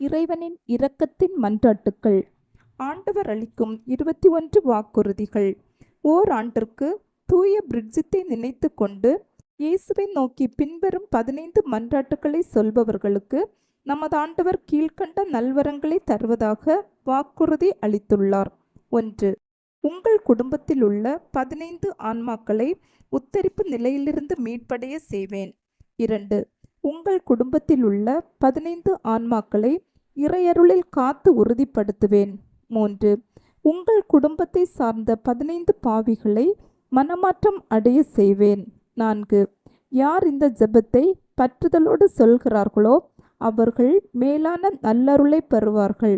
இறைவனின் இரக்கத்தின் மன்றாட்டுக்கள். ஆண்டவர் அளிக்கும் 21 வாக்குறுதிகள். ஓராண்டிற்கு தூய பிரிட்ஜித்தை நினைத்து கொண்டு இயேசுவை நோக்கி பின்வரும் 15 மன்றாட்டுக்களை சொல்பவர்களுக்கு நமது ஆண்டவர் கீழ்கண்ட நல்வரங்களை தருவதாக வாக்குறுதி அளித்துள்ளார். 1. உங்கள் குடும்பத்தில் உள்ள 15 ஆன்மாக்களை உத்தரிப்பு நிலையிலிருந்து மீட்படைய செய்வேன். 2. உங்கள் குடும்பத்தில் உள்ள 15 ஆன்மாக்களை இறையருளில் காத்து உறுதிப்படுத்துவேன். 3. உங்கள் குடும்பத்தை சார்ந்த 15 பாவிகளை மனமாற்றம் அடைய செய்வேன். 4. யார் இந்த ஜெபத்தை பற்றுதலோடு சொல்கிறார்களோ அவர்கள் மேலான நல்லருளை பெறுவார்கள்.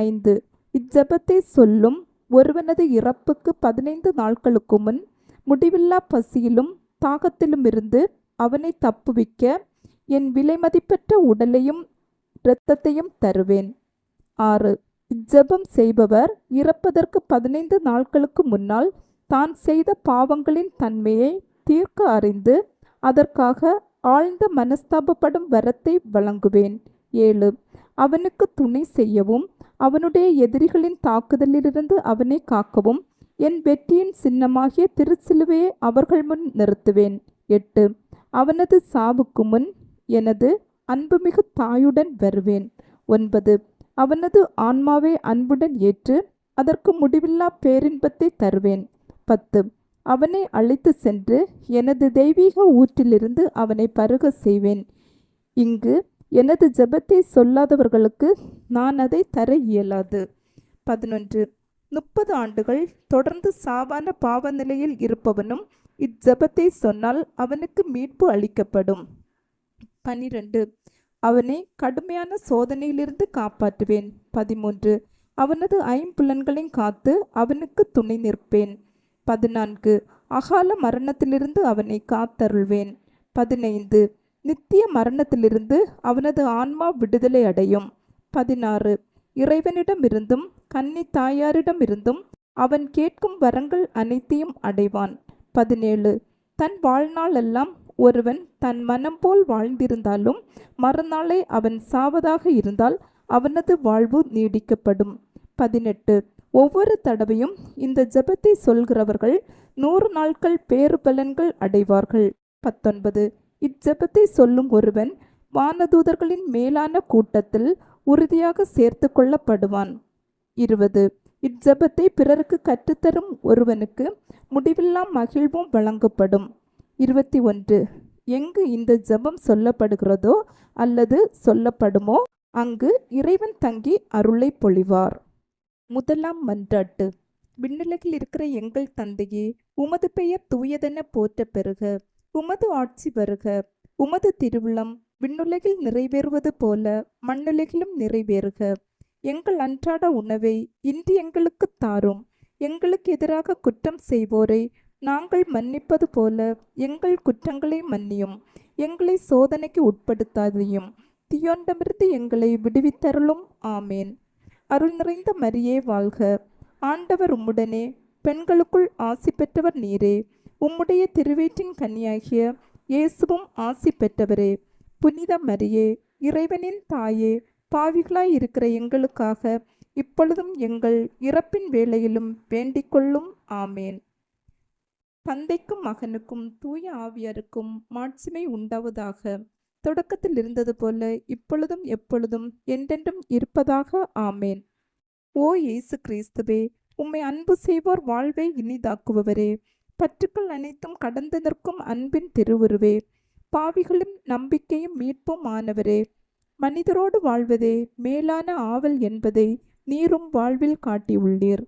5. இஜெபத்தை சொல்லும் ஒருவனது இறப்புக்கு 15 நாட்களுக்கு முன் முடிவில்லா பசியிலும் தாகத்திலுமிருந்து அவனை தப்புவிக்க என் விலைமதிப்பற்ற உடலையும் இரத்தத்தையும் தருவேன். 6. இஜெபம் செய்பவர் இறப்பதற்கு 15 நாட்களுக்கு முன்னால் தான் செய்த பாவங்களின் தன்மையை தீர்க்க அறிந்து அதற்காக ஆழ்ந்த மனஸ்தாபப்படும் வரத்தை வழங்குவேன். 7. அவனுக்கு துணை செய்யவும் அவனுடைய எதிரிகளின் தாக்குதலிலிருந்து அவனை காக்கவும் என் வெற்றியின் சின்னமாகிய திருச்சிலுவையை அவர்கள் முன் நிறுத்துவேன். 8. அவனது சாவுக்கு முன் எனது அன்புமிகு தாயுடன் வருவேன். 9. அவனது ஆன்மாவை அன்புடன் ஏற்று அதற்கு முடிவில்லா பேரின்பத்தை தருவேன். 10. அவனை அழைத்து சென்று எனது தெய்வீக ஊற்றிலிருந்து அவனை பருக செய்வேன். இங்கு எனது ஜெபத்தை சொல்லாதவர்களுக்கு நான் அதை தர இயலாது. 11. 30 ஆண்டுகள் தொடர்ந்து சாவான பாவ நிலையில் இருப்பவனும் இஜெபத்தை சொன்னால் அவனுக்கு மீட்பு அளிக்கப்படும். 12. அவனை கடுமையான சோதனையிலிருந்து காப்பாற்றுவேன். 13. அவனது ஐம்புலன்களையும் காத்து அவனுக்கு துணை நிற்பேன். 14. அகால மரணத்திலிருந்து அவனை காத்தருள்வேன். 15. நித்திய மரணத்திலிருந்து அவனது ஆன்மா விடுதலை அடையும். 16. இறைவனிடமிருந்தும் கன்னி தாயாரிடமிருந்தும் அவன் கேட்கும் வரங்கள் அனைத்தையும் அடைவான். 17. தன் வாழ்நாளெல்லாம் ஒருவன் தன் மனம் போல் வாழ்ந்திருந்தாலும் மறுநாளை அவன் சாவதாக இருந்தால் அவனது வாழ்வு நீடிக்கப்படும். 18. ஒவ்வொரு தடவையும் இந்த ஜெபத்தை சொல்கிறவர்கள் 100 நாட்கள் பேறு பலன்கள் அடைவார்கள். 19. இஜெபத்தை சொல்லும் ஒருவன் வானதூதர்களின் மேலான கூட்டத்தில் உறுதியாக சேர்த்து கொள்ளப்படுவான். 20. இஜெபத்தை பிறருக்கு கற்றுத்தரும் ஒருவனுக்கு முடிவில்லா மகிழ்வும் வழங்கப்படும். 21. எங்கு இந்த ஜெபம் சொல்லப்படுகிறதோ அல்லது சொல்லப்படுமோ அங்கு இறைவன் தங்கி அருளை பொழிவார். முதலாம் மன்றாட்டு. விண்ணுலகில் இருக்கிற எங்கள் தந்தையே, உமது பெயர் தூயதென போற்ற பெறுக. உமது ஆட்சி வருக. உமது திருவுளம் விண்ணுலகில் நிறைவேறுவது போல மண்ணுலகிலும் நிறைவேறுக. எங்கள் அன்றாட உணவை இன்று எங்களுக்கு தாரும். எங்களுக்கு எதிராக குற்றம் செய்வோரை நாங்கள் மன்னிப்பது போல எங்கள் குற்றங்களை மன்னியும். எங்களை சோதனைக்கு உட்படுத்தாதையும் தீயோனிடமிருந்து எங்களை விடுவித்தருளும். ஆமேன். அருள் நிறைந்த மரியே வாழ்க. ஆண்டவர் உம்முடனே, பெண்களுக்குள் ஆசி பெற்றவர் நீரே. உம்முடைய திருவயிற்றின் கன்னியாகிய இயேசுவும் ஆசி பெற்றவரே. புனித மரியே, இறைவனின் தாயே, பாவிகளாய் இருக்கிற எங்களுக்காக இப்பொழுதும் எங்கள் இறப்பின் வேளையிலும் வேண்டிக்கொள்ளும். ஆமேன். தந்தைக்கும் மகனுக்கும் தூய ஆவியாருக்கும் மாட்சிமை உண்டாவதாக. தொடக்கத்தில் இருந்தது போல இப்பொழுதும் எப்பொழுதும் என்றென்றும் இருப்பதாக. ஆமேன். ஓ இயேசு கிறிஸ்துவே, உம்மை அன்பு செய்வோர் வாழ்வை இனிதாக்குபவரே, பற்றுக்கள் அனைத்தும் கடந்து நிற்கும் அன்பின் திருவுருவே, பாவிகளும் நம்பிக்கையும் மீட்பும் ஆனவரே, மனிதரோடு வாழ்வதே மேலான ஆவல் என்பதை நீரும் வாழ்வில் காட்டியுள்ளீர்.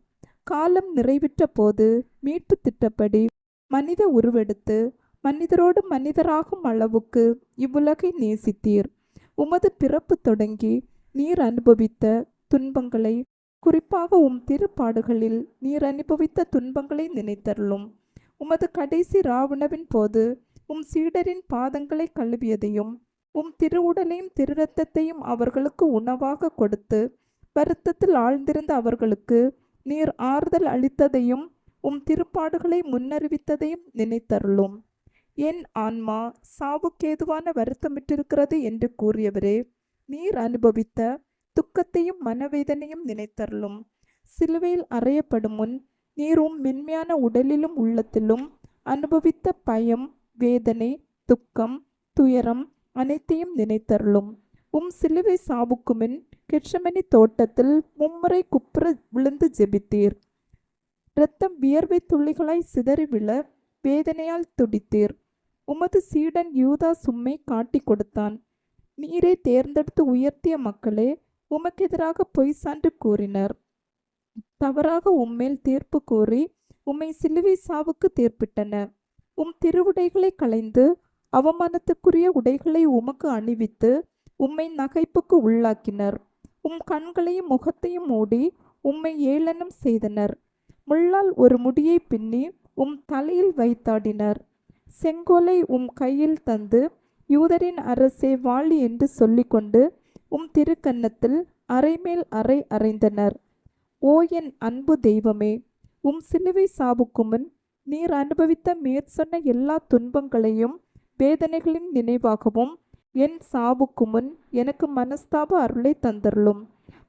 காலம் நிறைவுற்ற போது மீட்பு திட்டப்படி மனித உருவெடுத்து மனிதரோடு மனிதராகும் அளவுக்கு இவ்வுலகை நேசித்தீர். உமது பிறப்பு தொடங்கி நீர் அனுபவித்த துன்பங்களை, குறிப்பாக உம் திருப்பாடுகளில் நீர் அனுபவித்த துன்பங்களை நினைத்தருளும். உமது கடைசி ராவுணவின் போது உம் சீடரின் பாதங்களை கழுவியதையும் உம் திருவுடலையும் திருரத்தத்தையும் அவர்களுக்கு உணவாக கொடுத்து வருத்தத்தில் ஆழ்ந்திருந்த அவர்களுக்கு நீர் ஆறுதல் அளித்ததையும் உம் திருப்பாடுகளை முன்னறிவித்ததையும் நினைத்தருளும். என் ஆன்மா சாவுக்கேதுவான வருத்தமிட்டிருக்கிறது என்று கூறியவரே, நீர் அனுபவித்த துக்கத்தையும் மனவேதனையும் நினைத்தருளும். சிலுவையில் அறையப்படும் முன் நீரும் மென்மையான உடலிலும் உள்ளத்திலும் அனுபவித்த பயம், வேதனை, துக்கம், துயரம் அனைத்தையும் நினைத்தருளும். சிலுவை சாவுக்கு முன் கெட்சமனி தோட்டத்தில் மும்முறை குப்புற விழுந்து ஜெபித்தீர். இரத்தம் வியர்வை துளிகளாய் சிதறி விழ வேதனையால் துடித்தீர். உமது சீடன் யூதா சும்மை காட்டி கொடுத்தான். நீரே தேர்ந்தெடுத்து உயர்த்திய மக்களே உமக்கெதிராக பொய் சான்று கூறினர். தவறாக உம்மேல் தீர்ப்பு கூறி உம்மை சிலுவை சாவுக்கு தீர்ப்பிட்டனர். திருவுடைகளை களைந்து அவமானத்துக்குரிய உடைகளை உமக்கு அணிவித்து உம்மை நகைப்புக்கு உள்ளாக்கினர். கண்களையும் முகத்தையும் மூடி உம்மை ஏளனம் செய்தனர். முள்ளால் ஒரு முடியை பின்னி தலையில் வைத்தாடினர். செங்கோலை கையில் தந்து யூதரின் அரசே வாழி என்று சொல்லிக்கொண்டு திருக்கன்னத்தில் அரைமேல் அறை அறைந்தனர். ஓ என் அன்பு தெய்வமே, சிலுவை சாவுக்கு முன் நீர் அனுபவித்த மேற்சொன்ன எல்லா துன்பங்களையும் வேதனைகளின் நினைவாகவும் என் சாவுக்கு முன் எனக்கு மனஸ்தாப அருளை தந்தருளும்.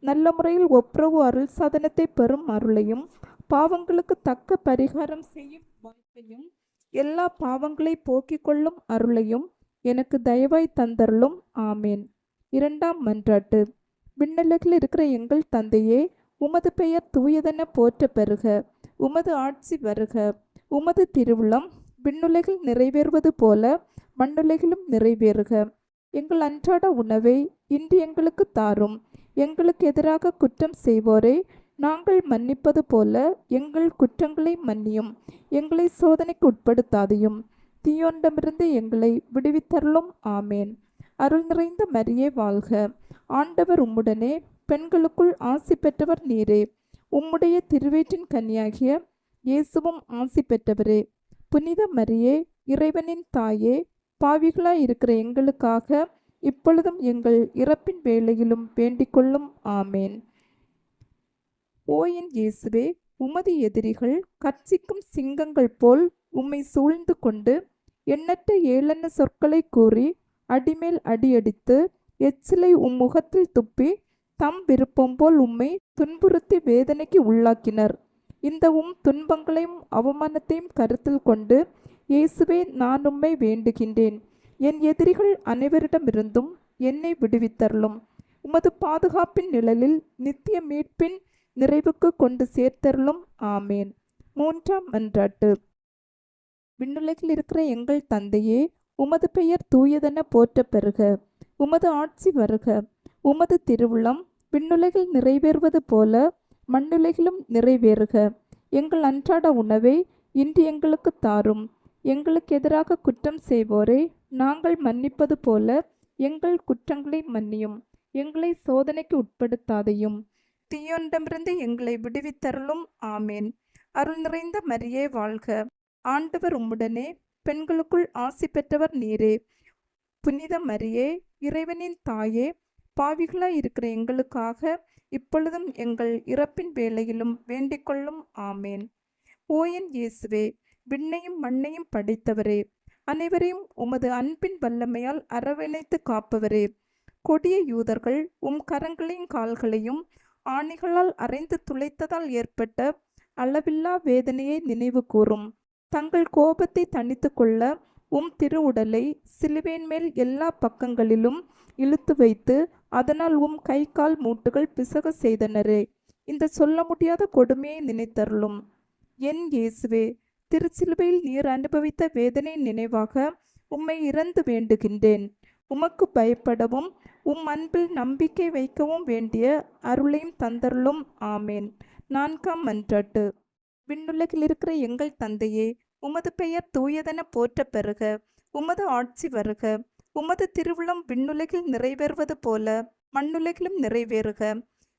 நல்ல முறையில் ஒப்புரவு அருள் சாதனத்தை பெறும் அருளையும் பாவங்களுக்கு தக்க பரிகாரம் செய்யும் வாய்ப்பையும் எல்லா பாவங்களை போக்கிக் கொள்ளும் அருளையும் எனக்கு தயவாய் தந்தருளும். ஆமேன். இரண்டாம் மன்றாட்டு. விண்ணுலகில் இருக்கிற எங்கள் தந்தையே, உமது பெயர் தூயதென போற்ற பெறுக. உமது ஆட்சி வருக. உமது திருவுளம் விண்ணுலகில் நிறைவேறுவது போல மண்ணுலகிலும் நிறைவேறுக. எங்கள் அன்றாட உணவை இன்று எங்களுக்கு தாரும். எங்களுக்கு எதிராக குற்றம் செய்வோரை நாங்கள் மன்னிப்பது போல எங்கள் குற்றங்களை மன்னியும். எங்களை சோதனைக்கு உட்படுத்தாதையும் தீயோண்டமிருந்து எங்களை விடுவித்தருளும். ஆமேன். அருள் நிறைந்த மரியே வாழ்க. ஆண்டவர் உம்முடனே, பெண்களுக்குள் ஆசி பெற்றவர் நீரே. உம்முடைய திருவயிற்றின் கன்னியாகிய இயேசுவும் ஆசி பெற்றவரே. புனித மரியே, இறைவனின் தாயே, பாவிகளாய் இருக்கிற எங்களுக்காக இப்பொழுதும் எங்கள் இறப்பின் வேளையிலும் வேண்டிக்கொள்ளும். ஆமேன். ஓ என் இயேசுவே, உமது எதிரிகள் கர்ச்சிக்கும் சிங்கங்கள் போல் உம்மை சூழ்ந்து கொண்டு எண்ணற்ற ஏளன சொற்களை கூறி அடிமேல் அடியடித்து எச்சிலை முகத்தில் துப்பி தம் விருப்பம் போல் உம்மை துன்புறுத்தி வேதனைக்கு உள்ளாக்கினர். இந்த துன்பங்களையும் அவமானத்தையும் கருத்தில் கொண்டு இயேசுவே, நான் உம்மை வேண்டுகின்றேன். என் எதிரிகள் அனைவரிடமிருந்தும் என்னை விடுவித்தருளும். உமது பாதுகாப்பின் நிழலில் நித்திய மீட்பின் நிறைவுக்கு கொண்டு சேர்த்தருளும். ஆமேன். மூன்றாம் மன்றாட்டு. விண்ணுலகில் இருக்கிற எங்கள் தந்தையே, உமது பெயர் தூயதென போற்ற பெறுக. உமது ஆட்சி வருக. உமது திருவுளம் விண்ணுலகில் நிறைவேறுவது போல மண்ணுலகிலும் நிறைவேறுக. எங்கள் அன்றாட உணவை இன்று எங்களுக்கு தாரும். எங்களுக்கு எதிராக குற்றம் செய்வோரை நாங்கள் மன்னிப்பது போல எங்கள் குற்றங்களை மன்னியும். எங்களை சோதனைக்கு உட்படுத்தாதையும் தீயோண்டமிருந்து எங்களை விடுவித்தருளும். ஆமேன். அருள் நிறைந்த மரியே வாழ்க. ஆண்டவர் உம்முடனே, பெண்களுக்குள் ஆசி பெற்றவர் நீரே. புனித மரியே, இறைவனின் தாயே, பாவிகளாய் இருக்கிற எங்களுக்காக இப்பொழுதும் எங்கள் இறப்பின் வேளையிலும் வேண்டிக்கொள்ளும். ஆமேன். ஓ என் இயேசுவே, விண்ணையும் மண்ணையும் படைத்தவரே, அனைவரையும் உமது அன்பின் வல்லமையால் அரவணைத்து காப்பவரே, கொடிய யூதர்கள் கரங்களையும் கால்களையும் ஆணிகளால் அரைந்து துளைத்ததால் ஏற்பட்ட அளவில்லா வேதனையை நினைவு கூறும். தங்கள் கோபத்தை தணித்து கொள்ள திரு உடலை சிலுவையின் மேல் எல்லா பக்கங்களிலும் இழுத்து வைத்து அதனால் கை கால் மூட்டுகள் பிசக செய்தனரே. இந்த சொல்ல முடியாத கொடுமையை நினைத்தருளும். என் இயேசுவே, திருச்சிலுவையில் நீர் அனுபவித்த வேதனை நினைவாக உம்மை இறந்து வேண்டுகின்றேன். உமக்கு பயப்படவும் அன்பில் நம்பிக்கை வைக்கவும் வேண்டிய அருளையும் தந்தருளும். ஆமேன். நான்காம் மன்றாட்டு. விண்ணுலகில் இருக்கிற எங்கள் தந்தையே, உமது பெயர் தூயதென போற்ற பெறுக. உமது ஆட்சி வருக. உமது திருவுளம் விண்ணுலகில் நிறைவேறுவது போல மண்ணுலகிலும் நிறைவேறுக.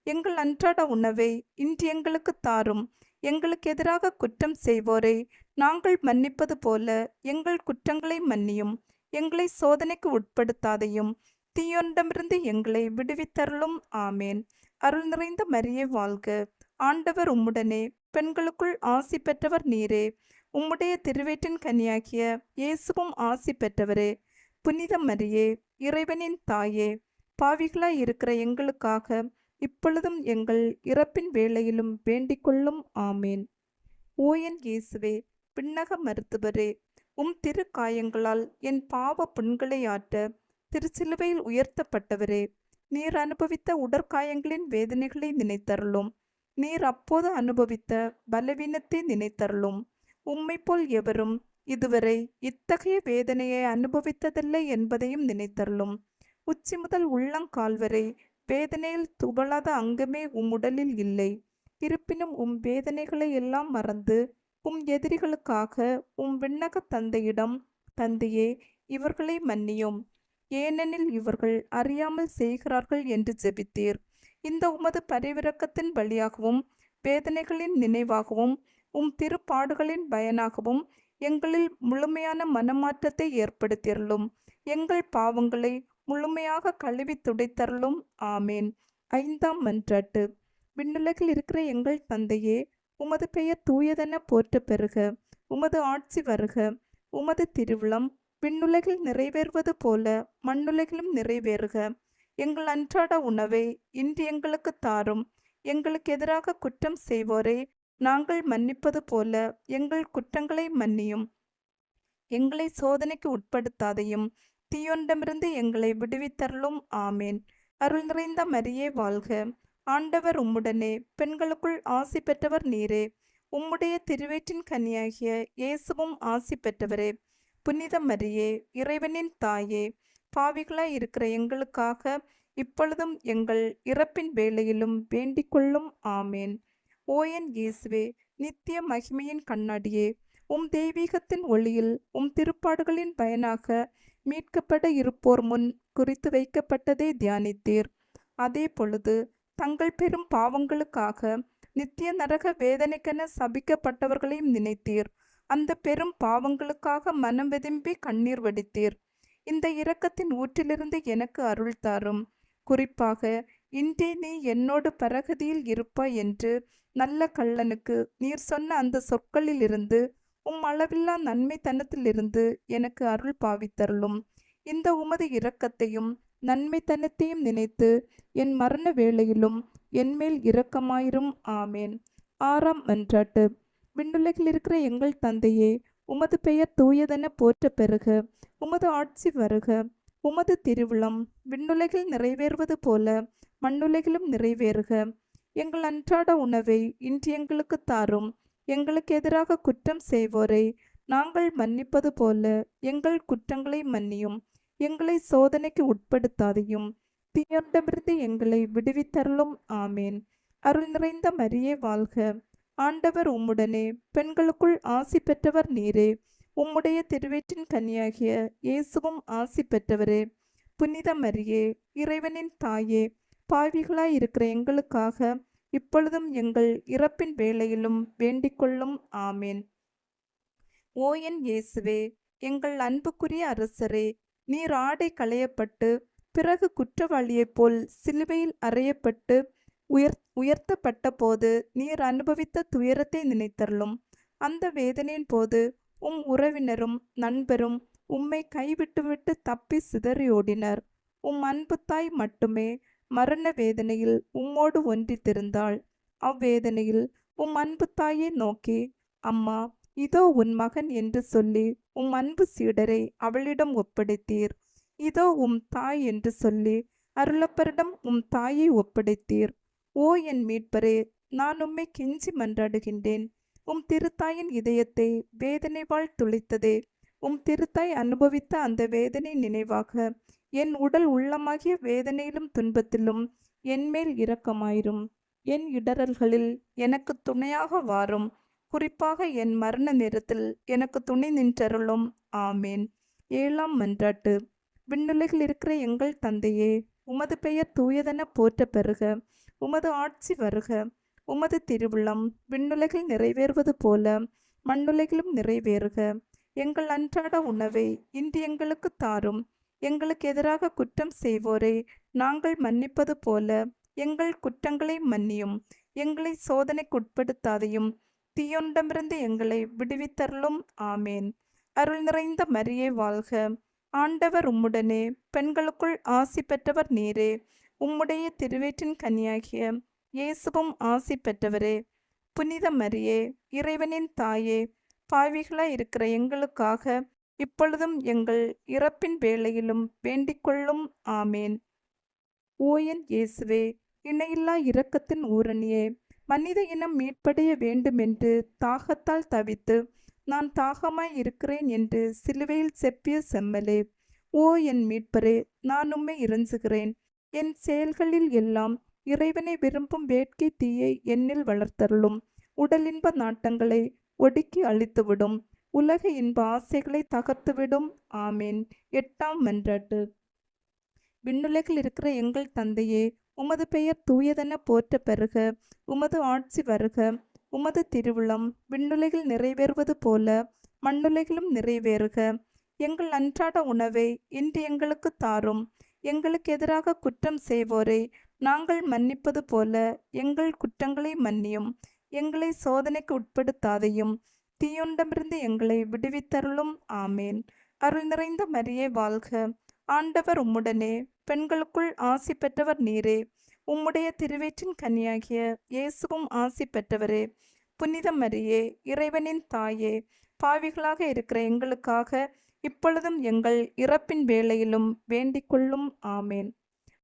எங்கள் அன்றாட உணவை இன்று எங்களுக்கு தாரும். எங்களுக்கு எதிராக குற்றம் செய்வோரை நாங்கள் மன்னிப்பது போல எங்கள் குற்றங்களை மன்னியும். எங்களை சோதனைக்கு உட்படுத்தாதையும் தீயோண்டமிருந்து எங்களை விடுவித்தருளும். ஆமேன். அருள் நிறைந்த மரியே வாழ்க. ஆண்டவர் உம்முடனே, பெண்களுக்குள் ஆசி பெற்றவர் நீரே. உம்முடைய திருவயிற்றின் கன்னியாகிய இயேசுவும் ஆசி பெற்றவரே. புனித மரியே, இறைவனின் தாயே, பாவிகளாய் இருக்கிற எங்களுக்காக இப்பொழுதும் எங்கள் இறப்பின் வேளையிலும் வேண்டிக்கொள்ளும். ஆமேன். ஓ என் இயேசுவே, விண்ணக மருத்துவரே, உம் திரு காயங்களால் என் பாவ புண்களை ஆற்ற திருச்சிலுவையில் உயர்த்தப்பட்டவரே, நீர் அனுபவித்த உடற்காயங்களின் வேதனைகளை நினைத்தருளும். நீர் அப்போது அனுபவித்த பலவீனத்தை நினைத்தருளும். உம்மை போல் எவரும் இதுவரை இத்தகைய வேதனையை அனுபவித்ததில்லை என்பதையும் நினைத்தருளும். உச்சி முதல் உள்ளங்கால் வரை வேதனையில் துவளாத அங்கமே உம் உடலில் இல்லை. இருப்பினும் உம் வேதனைகளை எல்லாம் மறந்து உம் எதிரிகளுக்காக உம் விண்ணக தந்தையிடம், தந்தையே, இவர்களை மன்னியும், ஏனெனில் இவர்கள் அறியாமல் செய்கிறார்கள் என்று ஜெபித்தீர். இந்த உமது பரிவிரக்கத்தின் வழியாகவும் வேதனைகளின் நினைவாகவும் உம் திருப்பாடுகளின் பயனாகவும் எங்களில் முழுமையான மனமாற்றத்தை ஏற்படுத்தியருளும். எங்கள் பாவங்களை முழுமையாக கழுவி துடைத்தருளும். ஆமேன். 5ஆம் மன்றாட்டு. விண்ணுலகில் இருக்கிற எங்கள் தந்தையே, உமது பெயர் தூயதென போற்ற பெறுக. உமது ஆட்சி வருக. உமது திருவிழம் விண்ணுலகில் நிறைவேறுவது போல மண்ணுலகிலும் நிறைவேறுக. எங்கள் அன்றாட உணவை இன்று எங்களுக்கு தாரும். எங்களுக்கு எதிராக குற்றம் செய்வோரை நாங்கள் மன்னிப்பது போல எங்கள் குற்றங்களை மன்னியும். எங்களை சோதனைக்கு உட்படுத்தாதையும் தீயொன்றிலிருந்து எங்களை விடுவித்தருளும். ஆமேன். அருள் நிறைந்த மரியே வாழ்க. ஆண்டவர் உம்முடனே, பெண்களுக்குள் ஆசி பெற்றவர் நீரே. உம்முடைய திருவயிற்றின் கனியாகிய இயேசுவும் ஆசி பெற்றவரே. புனித மரியே, இறைவனின் தாயே, பாவிகளாய் இருக்கிற எங்களுக்காக இப்பொழுதும் எங்கள் இறப்பின் வேளையிலும் வேண்டிக்கொள்ளும். ஆமேன். ஓ என் இயேசுவே, நித்திய மகிமையின் கண்ணாடியே, உம் தெய்வீகத்தின் ஒளியில் உம் திருப்பாடுகளின் பயனாக மீட்கப்பட இருப்போர் முன் குறித்து வைக்கப்பட்டதை தியானித்தீர். அதே பொழுது தங்கள் பெரும் பாவங்களுக்காக நித்திய நரக வேதனைக்கென சபிக்கப்பட்டவர்களையும் நினைத்தீர். அந்த பெரும் பாவங்களுக்காக மனம் வெதும்பி கண்ணீர் வடித்தீர். இந்த இரக்கத்தின் ஊற்றிலிருந்து எனக்கு அருள் தாரும். குறிப்பாக இன்றே நீ என்னோடு பரகதியில் இருப்பாய் என்று நல்ல கள்ளனுக்கு நீர் சொன்ன அந்த சொற்களிலிருந்து, உம் அளவில்லா நன்மைத்தனத்திலிருந்து எனக்கு அருள் பாவித்தருளும். இந்த உமது இரக்கத்தையும் நன்மைத்தனத்தையும் நினைத்து என் மரண வேளையிலும் என்மேல் இரக்கமாயிரும். ஆமேன். 6ஆம் மன்றாட்டு. விண்ணுலகில் இருக்கிற எங்கள் தந்தையே, உமது பெயர் தூயதென போற்ற பெறுக. உமது ஆட்சி வருக. உமது திருவிழம் விண்ணுலகில் நிறைவேறுவது போல மண்ணுலகிலும் நிறைவேறுக. எங்கள் அன்றாட உணவை இன்று எங்களுக்கு தாரும். எங்களுக்கு எதிராக குற்றம் செய்வோரை நாங்கள் மன்னிப்பது போல எங்கள் குற்றங்களை மன்னியும். எங்களை சோதனைக்கு உட்படுத்தாதையும் தீயொன்றிலிருந்து எங்களை விடுவித்தருளும். ஆமேன். அருள் நிறைந்த மரியே வாழ்க. ஆண்டவர் உம்முடனே, பெண்களுக்குள் ஆசி பெற்றவர் நீரே. உம்முடைய திருவயிற்றின் கனியாகிய இயேசுவும் ஆசி பெற்றவரே. புனித மரியே, இறைவனின் தாயே, பாவிகளாய் இருக்கிற எங்களுக்காக இப்பொழுதும் எங்கள் இறப்பின் வேளையிலும் வேண்டிக்கொள்ளும். ஆமேன். ஓ என் இயேசுவே, எங்கள் அன்புக்குரிய அரசரே, நீர் ஆடை களையப்பட்டு பிறகு குற்றவாளியைப் போல் சிலுவையில் அறையப்பட்டு உயர்த்தப்பட்ட போது நீர் அனுபவித்த துயரத்தை நினைத்தருளும். அந்த வேதனையின் போது உம் உறவினரும் நண்பரும் உம்மை கைவிட்டுவிட்டு தப்பி சிதறி ஓடினர். உம் அன்பு தாய் மட்டுமே மரண வேதனையில் உம்மோடு ஒன்றித்திருந்தாள். அவ்வேதனையில் உம் அன்பு தாயை நோக்கி, அம்மா, இதோ உன் மகன் என்று சொல்லி உம் அன்பு சீடரை அவளிடம் ஒப்படைத்தீர். இதோ உம் தாய் என்று சொல்லி அருளப்பரிடம் உம் தாயை ஒப்படைத்தீர். ஓ என் மீட்பரே, நான் உம்மை கெஞ்சி மன்றாடுகின்றேன். உம் திருத்தாயின் இதயத்தை வேதனைவால் துளைத்ததே. உம் திருத்தாய் அனுபவித்த அந்த வேதனை நினைவாக என் உடல் உள்ளமாகிய வேதனையிலும் துன்பத்திலும் என்மேல் இரக்கமாயிரும். என் இடறல்களில் எனக்கு துணையாக வாரும். குறிப்பாக என் மரண நேரத்தில் எனக்கு துணை நின்றருளும். ஆமேன். 7ஆம் மன்றாட்டு. விண்ணுலகில் இருக்கிற எங்கள் தந்தையே, உமது பெயர் தூயதென போற்ற பெறுக. உமது ஆட்சி வருக. உமது திருவிழம் விண்ணுலகில் நிறைவேறுவது போல மண்ணுலகிலும் நிறைவேறுக. எங்கள் அன்றாட உணவை இன்று எங்களுக்கு தாரும். எங்களுக்கு எதிராக குற்றம் செய்வோரை நாங்கள் மன்னிப்பது போல எங்கள் குற்றங்களை மன்னியும். எங்களை சோதனைக்குட்படுத்தாதையும் தீயொன்றிலிருந்து எங்களை விடுவித்தருளும். ஆமேன். அருள் நிறைந்த மரியே வாழ்க. ஆண்டவர் உம்முடனே, பெண்களுக்குள் ஆசி பெற்றவர் நீரே. உம்முடைய திருவயிற்றின் கனியாகிய இயேசுவும் ஆசி பெற்றவரே. புனித மரியே, இறைவனின் தாயே, பாவிகளாய் இருக்கிற எங்களுக்காக இப்பொழுதும் எங்கள் இறப்பின் வேளையிலும் வேண்டிக்கொள்ளும். ஆமேன். ஓ என் இயேசுவே, இணையில்லா இரக்கத்தின் ஊரணியே, மனித இனம் மீட்படைய வேண்டுமென்று தாகத்தால் தவித்து நான் தாகமாய் இருக்கிறேன் என்று சிலுவையில் செப்பிய செம்மலே, ஓ என் மீட்பரே, நான் உம்மை இறைஞ்சுகிறேன். என் செயல்களில் எல்லாம் இறைவனை விரும்பும் வேட்கை தீயை என்னில் வளர்த்தருளும். உடலின்ப நாட்டங்களை ஒடுக்கி அழித்துவிடும். உலக இன்ப ஆசைகளை தகர்த்துவிடும். ஆமேன். 8ஆம் மன்றாட்டு. விண்ணுலகில் இருக்கிற எங்கள் தந்தையே, உமது பெயர் தூயதென போற்ற பெறுக. உமது ஆட்சி வருக. உமது திருவுளம் விண்ணுலகில் நிறைவேறுவது போல மண்ணுலகிலும் நிறைவேறுக. எங்கள் அன்றாட உணவை இன்று எங்களுக்கு தாரும். எங்களுக்கு எதிராக குற்றம் செய்வோரை நாங்கள் மன்னிப்பது போல எங்கள் குற்றங்களை மன்னியும். எங்களை சோதனைக்கு உட்படுத்தாதையும் தீயொண்டமிருந்து எங்களை விடுவித்தருளும். ஆமேன். அருள் நிறைந்த மரியே வாழ்க. ஆண்டவர் உம்முடனே, பெண்களுக்குள் ஆசி பெற்றவர் நீரே. உம்முடைய திருவயிற்றின் கனியாகிய இயேசுவும் ஆசி பெற்றவரே. புனித மரியே, இறைவனின் தாயே, பாவிகளாக இருக்கிற எங்களுக்காக இப்பொழுதும் எங்கள் இறப்பின் வேளையிலும் வேண்டிக்கொள்ளும். ஆமேன்.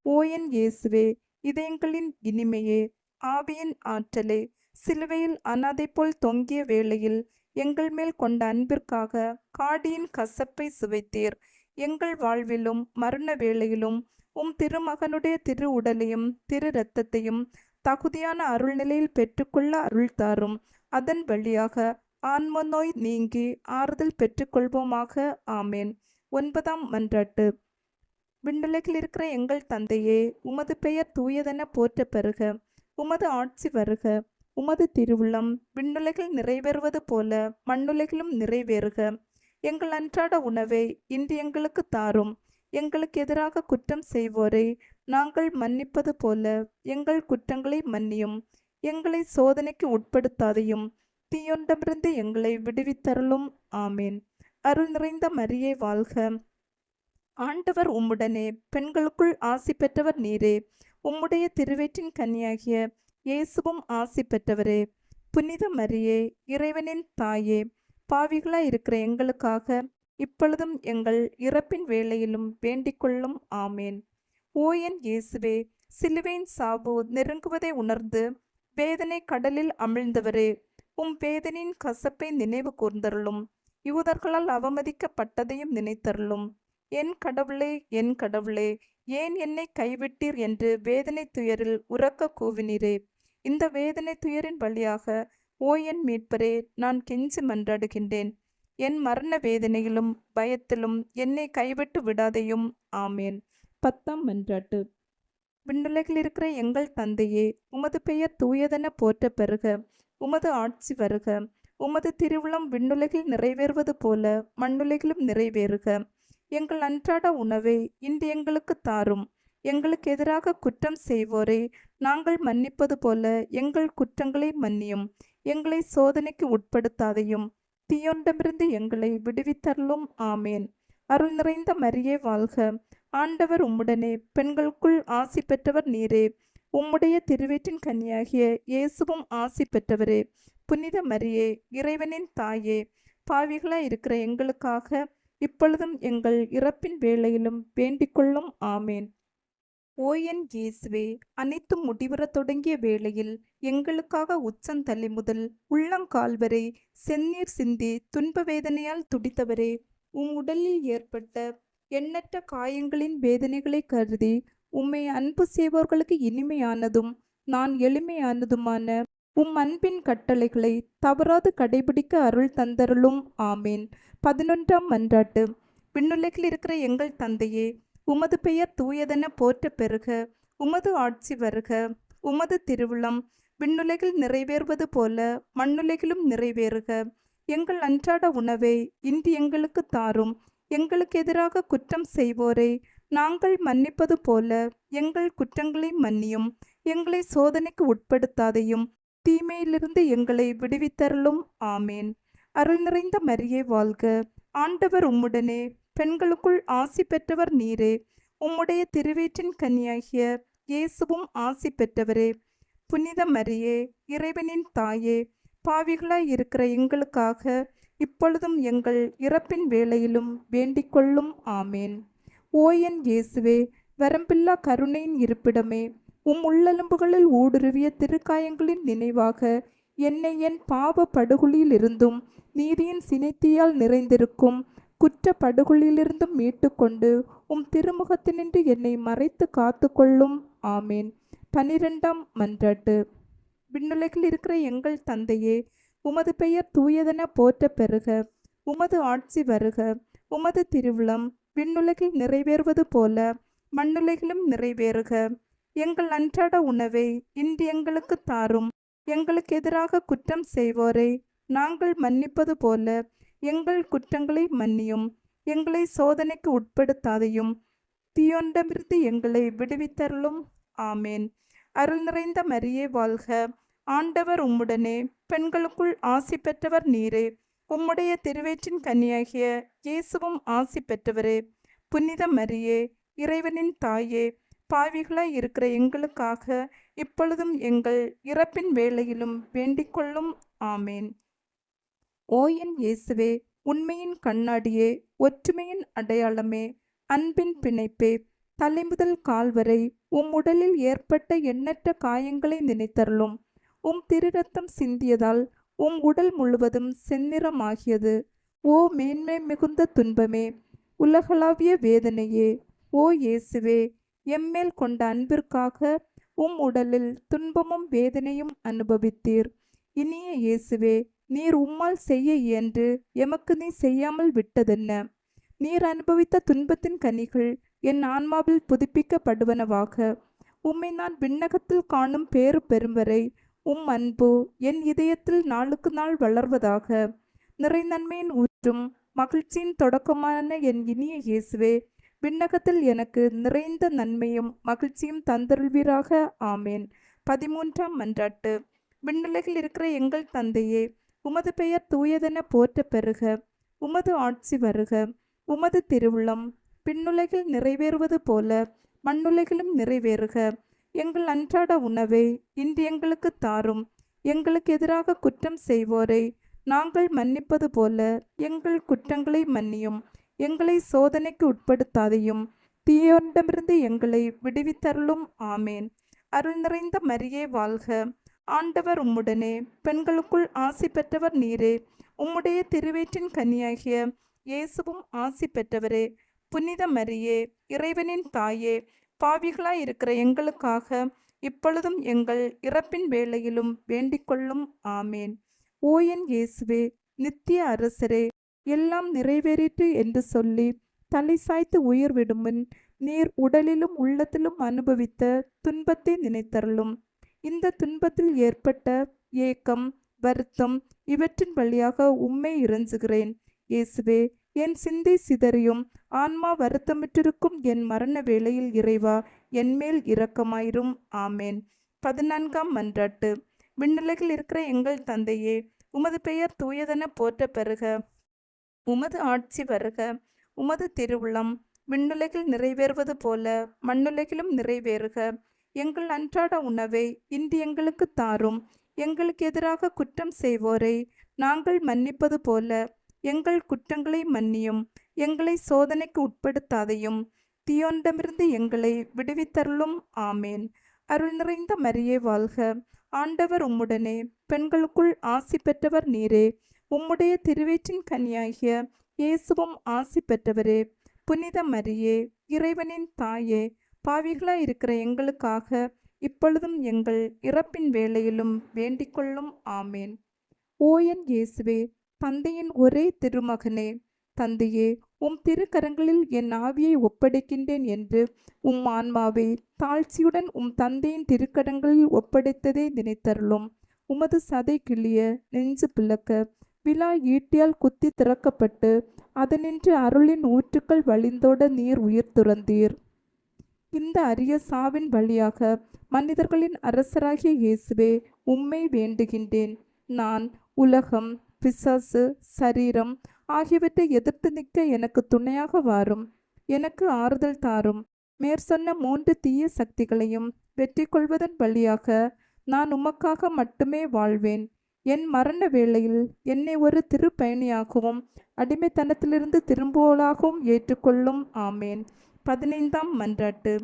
ஓ என் இயேசுவே, இதயங்களின் இனிமையே, ஆவியின் ஆற்றலே, சிலுவையில் அனாதை போல் தொங்கிய வேளையில் எங்கள் மேல் கொண்ட அன்பிற்காக காடியின் கசப்பை சுவைத்தீர். எங்கள் வாழ்விலும் மரண வேளையிலும் உம் திருமகனுடைய திரு உடலையும் திரு இரத்தத்தையும் தகுதியான அருள்நிலையில் பெற்றுக்கொள்ள அருள் தாரும். அதன் வழியாக ஆன்ம நோய் நீங்கி ஆறுதல் பெற்றுக்கொள்வோமாக. ஆமேன். 9ஆம் மன்றாட்டு. விண்ணுலகில் இருக்கிற எங்கள் தந்தையே, உமது பெயர் தூயதென போற்ற பெறுக. உமது ஆட்சி வருக. உமது திருவுளம் விண்ணுலகில் நிறைவேறுவது போல மண்ணுலகிலும் நிறைவேறுக. எங்கள் அன்றாட உணவை இன்று எங்களுக்கு தாரும். எங்களுக்கு எதிராக குற்றம் செய்வோரை நாங்கள் மன்னிப்பது போல எங்கள் குற்றங்களை மன்னியும். எங்களை சோதனைக்கு உட்படுத்தாதையும் தீயொண்டமிருந்து எங்களை விடுவித்தருளும். ஆமேன். அருள் நிறைந்த மரியே வாழ்க. ஆண்டவர் உம்முடனே, பெண்களுக்குள் ஆசி பெற்றவர் நீரே. உம்முடைய திருவயிற்றின் கனியாகிய இயேசுவும் ஆசி பெற்றவரே. புனித மரியே, இறைவனின் தாயே, பாவிகளாய் இருக்கிற எங்களுக்காக இப்பொழுதும் எங்கள் இறப்பின் வேளையிலும் வேண்டிக்கொள்ளும். ஆமேன். ஓ என் இயேசுவே, சிலுவையின் சாவு நெருங்குவதை உணர்ந்து வேதனை கடலில் அமிழ்ந்தவரே, உம் வேதனையின் கசப்பை நினைவு கூர்ந்தருளும். யூதர்களால் அவமதிக்கப்பட்டதையும் நினைத்தருளும். என் கடவுளே, என் கடவுளே, ஏன் என்னை கைவிட்டீர் என்று வேதனை துயரில் உரக்க கூவினீரே. இந்த வேதனை துயரின் வழியாக ஓ என் மீட்பரே, நான் கெஞ்சி மன்றாடுகின்றேன். என் மரண வேதனையிலும் பயத்திலும் என்னை கைவிட்டு விடாதையும். ஆமேன். 10ஆம் மன்றாட்டு. விண்ணுலகில் இருக்கிற எங்கள் தந்தையே, உமது பெயர் தூயதென போற்ற பெறுக. உமது ஆட்சி வருக. உமது திருவுளம் விண்ணுலகில் நிறைவேறுவது போல மண்ணுலகிலும் நிறைவேறுக. எங்கள் அன்றாட உணவை இன்று எங்களுக்கு தாரும். எங்களுக்கு எதிராக குற்றம் செய்வோரை நாங்கள் மன்னிப்பது போல எங்கள் குற்றங்களை மன்னியும். எங்களை சோதனைக்கு உட்படுத்தாதையும் தீயொண்டமிருந்து எங்களை விடுவித்தருளும். ஆமேன். அருள் நிறைந்த மரியே வாழ்க. ஆண்டவர் உம்முடனே, பெண்களுக்குள் ஆசி பெற்றவர் நீரே. உம்முடைய திருவயிற்றின் கனியாகிய இயேசுவும் ஆசி பெற்றவரே. புனித மரியே, இறைவனின் தாயே, பாவிகளாய் இருக்கிற எங்களுக்காக இப்பொழுதும் எங்கள் இறப்பின் வேளையிலும் வேண்டிக்கொள்ளும். ஆமேன். ஓ என் இயேசுவே, அனைத்தும் முடிவுற தொடங்கிய வேளையில் எங்களுக்காக உச்சந்தலை முதல் உள்ளங்கால் வரை செந்நீர் சிந்தி துன்ப வேதனையால் துடித்தவரே, உம் உடலில் ஏற்பட்ட எண்ணற்ற காயங்களின் வேதனைகளை கருதி உம்மை அன்பு செய்வோர்களுக்கு இனிமையானதும் நான் எளிமையானதுமான உம் அன்பின் கட்டளைகளை தவறாது கடைபிடிக்க அருள் தந்தருளும். ஆமேன். 11ஆம் மன்றாட்டு. விண்ணுலகில் இருக்கிற எங்கள் தந்தையே, உமது பெயர் தூயதென போற்ற பெறுக. உமது ஆட்சி வருக. உமது திருவுளம் விண்ணுலகில் நிறைவேறுவது போல மண்ணுலகிலும் நிறைவேறுக. எங்கள் அன்றாட உணவை இன்று எங்களுக்கு தாரும். எங்களுக்கு எதிராக குற்றம் செய்வோரை நாங்கள் மன்னிப்பது போல எங்கள் குற்றங்களை மன்னியும். எங்களை சோதனைக்கு உட்படுத்தாதையும் தீமையிலிருந்து எங்களை விடுவித்தருளும். ஆமேன். அருள் நிறைந்த மரியே வாழ்க. ஆண்டவர் உம்முடனே, பெண்களுக்குள் ஆசி பெற்றவர் நீரே. உம்முடைய திருவயிற்றின் கனியாகிய இயேசுவும் ஆசி பெற்றவரே. புனித மரியே, இறைவனின் தாயே, பாவிகளாய் இருக்கிற எங்களுக்காக இப்பொழுதும் எங்கள் இறப்பின் வேளையிலும் வேண்டிக் கொள்ளும். ஆமேன். ஓ என் இயேசுவே, வரம்பில்லா கருணையின் இருப்பிடமே, உம் உள்ளெலும்புகளில் ஊடுருவிய திருக்காயங்களின் நினைவாக என்னை என் பாவ படுகொலியிலிருந்தும் நீதியின் சினைத்தியால் நிறைந்திருக்கும் குற்ற படுகொலியிலிருந்தும் மீட்டுக்கொண்டு உம் திருமுகத்தினின்று என்னை மறைத்து காத்து கொள்ளும். ஆமேன். 12ஆம் மன்றாட்டு. விண்ணுலகில் இருக்கிற எங்கள் தந்தையே, உமது பெயர் தூயதென போற்ற பெறுக. உமது ஆட்சி வருக. உமது திருவுளம் விண்ணுலகில் நிறைவேறுவது போல மண்ணுலகிலும் நிறைவேறுக. எங்கள் அன்றாட உணவை இன்று எங்களுக்கு தாரும். எங்களுக்கு எதிராக குற்றம் செய்வோரை நாங்கள் மன்னிப்பது போல எங்கள் குற்றங்களை மன்னியும். எங்களை சோதனைக்கு உட்படுத்தாதையும் தீயோனிடமிருந்து எங்களை விடுவித்தருளும். ஆமேன். அருள் நிறைந்த மரியே வாழ்க. ஆண்டவர் உம்முடனே, பெண்களுக்குள் ஆசி பெற்றவர் நீரே. உம்முடைய திருவயிற்றின் கன்னியாகிய இயேசுவும் ஆசி பெற்றவரே. புனித மரியே, இறைவனின் தாயே, பாவிகளாய் இருக்கிற எங்களுக்காக இப்பொழுதும் எங்கள் இறப்பின் வேளையிலும் வேண்டிக் கொள்ளும். ஆமேன். ஓ என் இயேசுவே, உண்மையின் கண்ணாடியே, ஒற்றுமையின் அடையாளமே, அன்பின் பிணைப்பே, தலைமுதல் கால் வரை உம் உடலில் ஏற்பட்ட எண்ணற்ற காயங்களை நினைத்தருளும். உம் திருரத்தம் சிந்தியதால் உம் உடல் முழுவதும் செந்நிறமாகியது. ஓ மேன்மை மிகுந்த துன்பமே, உலகளாவிய வேதனையே, ஓ இயேசுவே, எம்மேல் கொண்ட அன்பிற்காக உம் உடலில் துன்பமும் வேதனையும் அனுபவித்தீர். இனிய இயேசுவே, நீர் உம்மால் செய்ய இயன்று எமக்கு நீ செய்யாமல் விட்டதென்ன? நீர் அனுபவித்த துன்பத்தின் கனிகள் என் ஆன்மாவில் புதுப்பிக்கப்படுவனவாக. உம்மை நான் விண்ணகத்தில் காணும் பேறு பெறும் வரை உம் அன்பு என் இதயத்தில் நாளுக்கு நாள் வளர்வதாக. நிறைநன்மையின் ஊற்றும் மகிழ்ச்சியின் தொடக்கமான என் இனிய இயேசுவே, விண்ணகத்தில் எனக்கு நிறைந்த நன்மையும் மகிழ்ச்சியும் தந்தருள்வீராக. ஆமேன். 13ஆம் மன்றாட்டு. விண்ணுலகில் இருக்கிற எங்கள் தந்தையே, உமது பெயர் தூயதென போற்ற பெறுக. உமது ஆட்சி வருக. உமது திருவுளம் விண்ணுலகில் நிறைவேறுவது போல மண்ணுலகிலும் நிறைவேறுக. எங்கள் அன்றாட உணவை இன்று எங்களுக்கு தாரும். எங்களுக்கு எதிராக குற்றம் செய்வோரை நாங்கள் மன்னிப்பது போல எங்கள் குற்றங்களை மன்னியும். எங்களை சோதனைக்கு உட்படுத்தாதையும் தீயோனிடமிருந்து எங்களை விடுவித்தருளும். ஆமேன். அருள் நிறைந்த மரியே வாழ்க. ஆண்டவர் உம்முடனே, பெண்களுக்குள் ஆசி பெற்றவர் நீரே. உம்முடைய திருவயிற்றின் கன்னியாகிய இயேசுவும் ஆசி பெற்றவரே. புனித மரியே, இறைவனின் தாயே, பாவிகளாய் இருக்கிற எங்களுக்காக இப்பொழுதும் எங்கள் இறப்பின் வேளையிலும் வேண்டிக் கொள்ளும். ஆமேன். ஓ என் இயேசுவே, நித்திய அரசரே, எல்லாம் நிறைவேறிற்று என்று சொல்லி தலை சாய்த்து உயிர் விடுமுன் நீர் உடலிலும் உள்ளத்திலும் அனுபவித்த துன்பத்தை நினைத்தருளும். இந்த துன்பத்தில் ஏற்பட்ட ஏக்கம், வருத்தம் இவற்றின் வழியாக உம்மை இறைஞ்சுகிறேன். இயேசுவே, என் சிந்தை சிதறியும் ஆன்மா வருத்தமிட்டிருக்கும் என் மரண வேளையில் இறைவா, என்மேல் இரக்கமாயிரும். ஆமேன். 14ஆம் மன்றாட்டு. விண்ணுலகில் இருக்கிற எங்கள் தந்தையே, உமது பெயர் தூயதென போற்ற பெறுக. உமது ஆட்சி வருக. உமது திருவுளம் விண்ணுலகில் நிறைவேறுவது போல மண்ணுலகிலும் நிறைவேறுக. எங்கள் அன்றாட உணவை இன்று எங்களுக்கு தாரும். எங்களுக்கு எதிராக குற்றம் செய்வோரை நாங்கள் மன்னிப்பது போல எங்கள் குற்றங்களை மன்னியும். எங்களை சோதனைக்கு உட்படுத்தாதையும் தீயோனிடமிருந்து எங்களை விடுவித்தருளும். ஆமேன். அருள் நிறைந்த மரியே வாழ்க. ஆண்டவர் உம்முடனே, பெண்களுக்குள் ஆசி பெற்றவர் நீரே. உம்முடைய திருவயிற்றின் கன்னியாகிய இயேசுவும் ஆசி பெற்றவரே. புனித மரியே, இறைவனின் தாயே, பாவிகளாய் இருக்கிற எங்களுக்காக இப்பொழுதும் எங்கள் இறப்பின் வேளையிலும் வேண்டிக் கொள்ளும். ஆமேன். ஓ என் இயேசுவே, தந்தையின் ஒரே திருமகனே, தந்தையே, உம் திருக்கரங்களில் என் ஆவியை ஒப்படைக்கின்றேன் என்று உம் ஆன்மாவை தாழ்ச்சியுடன் உம் தந்தையின் திருக்கரங்களில் ஒப்படைத்ததை நினைத்தருளும். உமது சதை கிளிய, நெஞ்சு பிளக்க, விழா ஈட்டியால் குத்தி திறக்கப்பட்டு அதனின்று அருளின் ஊற்றுக்கள் வழிந்தோட நீர் உயிர் துறந்தீர். இந்த அரிய சாவின் வழியாக மனிதர்களின் அரசராகிய இயேசுவே, உம்மை வேண்டுகின்றேன். நான் உலகம், பிசாசு, சரீரம் ஆகியவற்றை எதிர்த்து நிற்க எனக்கு துணையாக வாரும். எனக்கு ஆறுதல் தாரும். மேற்சொன்ன 3 தீய சக்திகளையும் வெற்றி கொள்வதன் வழியாக நான் உமக்காக மட்டுமே வாழ்வேன். என் மரண வேளையில் என்னை ஒரு திருப்பயணியாகவும் அடிமைத்தனத்திலிருந்து திரும்புவோளாகவும் ஏற்றுக்கொள்ளும். ஆமேன். 15ஆம் மன்றாட்டு.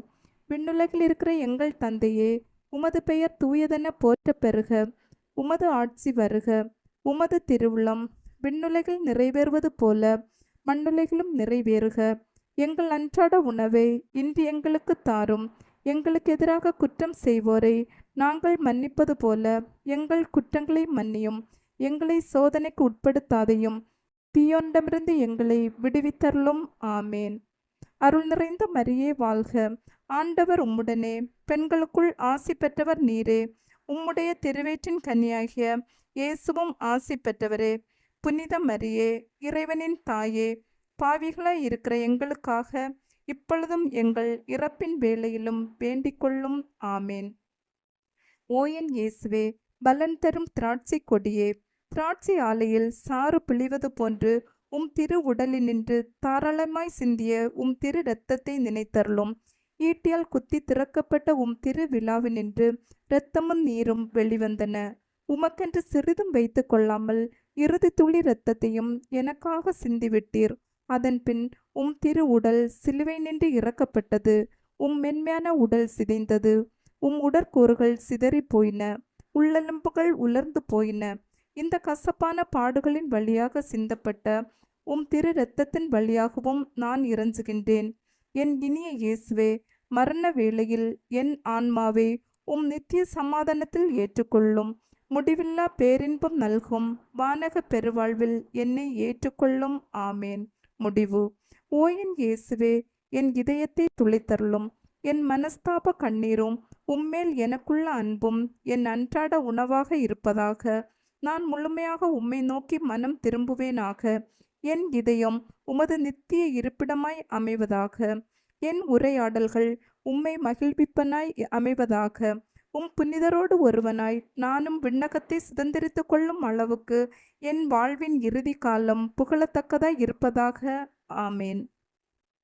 விண்ணுலகில் இருக்கிற எங்கள் தந்தையே, உமது பெயர் தூயதென போற்ற பெறுக. உமது ஆட்சி வருக. உமது திருவுளம் விண்ணுலகில் நிறைவேறுவது போல மண்ணுலகிலும் நிறைவேறுக. எங்கள் அன்றாட உணவை இன்று எங்களுக்கு தாரும். எங்களுக்கு எதிராக குற்றம் செய்வோரை நாங்கள் மன்னிப்பது போல எங்கள் குற்றங்களை மன்னியும். எங்களை சோதனைக்கு உட்படுத்தாதையும் தீயோனிடமிருந்து எங்களை விடுவித்தருளும். ஆமேன். அருள் நிறைந்த மரியே வாழ்க. ஆண்டவர் உம்முடனே, பெண்களுக்குள் ஆசி பெற்றவர் நீரே. உம்முடைய திருவயிற்றின் கன்னியாகிய இயேசுவும் ஆசி பெற்றவரே. புனித மரியே, இறைவனின் தாயே, பாவிகளாய் இருக்கிற எங்களுக்காக இப்பொழுதும் எங்கள் இறப்பின் வேளையிலும் வேண்டிக் கொள்ளும். ஆமேன். ஓ என் இயேசுவே, பலன் தரும் திராட்சை கொடியே, திராட்சை ஆலையில் சாறு பிழிவது போன்று உம் திரு உடலினின்று தாராளமாய் சிந்திய உம் திரு இரத்தத்தை நினைத்தருளும். ஈட்டியால் குத்தி திறக்கப்பட்ட உம் திரு விழாவினின்று இரத்தமும் நீரும் வெளிவந்தன. உமக்கென்று சிறிதும் வைத்து கொள்ளாமல் இறுதி துளி இரத்தத்தையும் எனக்காக சிந்திவிட்டீர். அதன்பின் உம் திரு உடல் சிலுவை நின்று இறக்கப்பட்டது. உம் மென்மையான உடல் சிதைந்தது. உம் உடற்கூறுகள் சிதறி போயின. உள்ளெலும்புகள் உலர்ந்து போயின. இந்த கசப்பான பாடுகளின் வழியாக சிந்தப்பட்ட உம் திரு இரத்தத்தின் வழியாகவும் நான் இறஞ்சுகின்றேன். என் இனிய இயேசுவே, மரண வேளையில் என் ஆன்மாவை உம் நித்திய சமாதானத்தில் ஏற்றுக்கொள்ளும். முடிவில்லா பேரின்பம் நல்கும் வானக பெருவாழ்வில் என்னை ஏற்றுக்கொள்ளும். ஆமேன். முடிவு. ஓ என் இயேசுவே, என் இதயத்தை துளைத்தருளும். என் மனஸ்தாப கண்ணீரும் உம்மேல் எனக்குள்ள அன்பும் என் அன்றாட உணவாக இருப்பதாக. நான் முழுமையாக உம்மை நோக்கி மனம் திரும்புவேனாக. என் இதயம் உமது நித்திய இருப்பிடமாய் அமைவதாக. என் உரையாடல்கள் உம்மை மகிழ்விப்பனாய் அமைவதாக. உம் புனிதரோடு ஒருவனாய் நானும் விண்ணகத்தை சுதந்திரித்து கொள்ளும் அளவுக்கு என் வாழ்வின் இறுதி காலம் புகழத்தக்கதாய் இருப்பதாக. ஆமேன்.